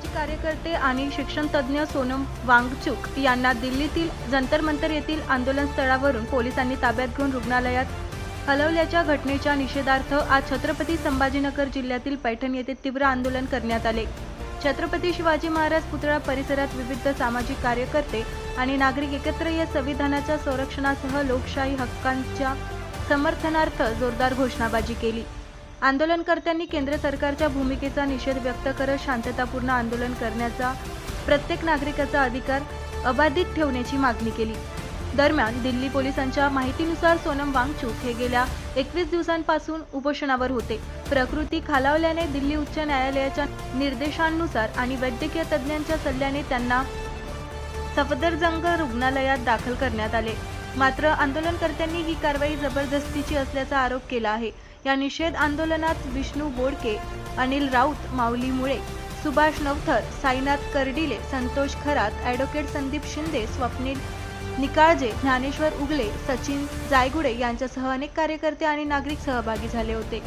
सामाजिक कार्यकर्ते आणि शिक्षण तज्ज्ञ सोनम वांगचुक यांना दिल्लीतील जंतर मंतर येथील आंदोलन स्थळावरून पोलिसांनी ताब्यात घेऊन रुग्णालयात हलवल्याच्या घटनेच्या निषेधार्थ आज छत्रपती संभाजीनगर जिल्ह्यातील पैठण येथे तीव्र आंदोलन करण्यात आले। छत्रपती शिवाजी महाराज पुतळा परिसरात विविध सामाजिक कार्यकर्ते आणि नागरिक एकत्र या संविधानाच्या संरक्षणासह लोकशाही हक्कांच्या समर्थनार्थ जोरदार घोषणाबाजी केली। आंदोलनकर्त्यांनी केंद्र सरकारच्या भूमिकेचा निषेध व्यक्त करत शांततापूर्ण आंदोलन करण्याचा प्रत्येक नागरिकाचा अधिकार अबाधित ठेवण्याची मागणी केली। दरम्यान दिल्ली पोलिसांच्या माहितीनुसार सोनम वांगचुक हे गेल्या 21 दिवसांपासून उपोषणावर होते। प्रकृती खालावल्याने दिल्ली उच्च न्यायालयाच्या निर्देशांनुसार आणि वैद्यकीय तज्ज्ञांच्या सल्ल्याने त्यांना सफदरजंग रुग्णालयात दाखल करण्यात आले। मात्र आंदोलनकर्त्यांनी ही कारवाई जबरदस्तीची असल्याचा आरोप केला आहे। या निषेध आंदोलनात विष्णू बोडके, अनिल राऊत, माऊली मुळे, सुभाष नवथर, साईनाथ कर्डिले, संतोष खरात, ॲडव्होकेट संदीप शिंदे, स्वप्नील निकाळजे, ज्ञानेश्वर उगले, सचिन जायगुडे यांच्यासह अनेक कार्यकर्ते आणि नागरिक सहभागी झाले होते।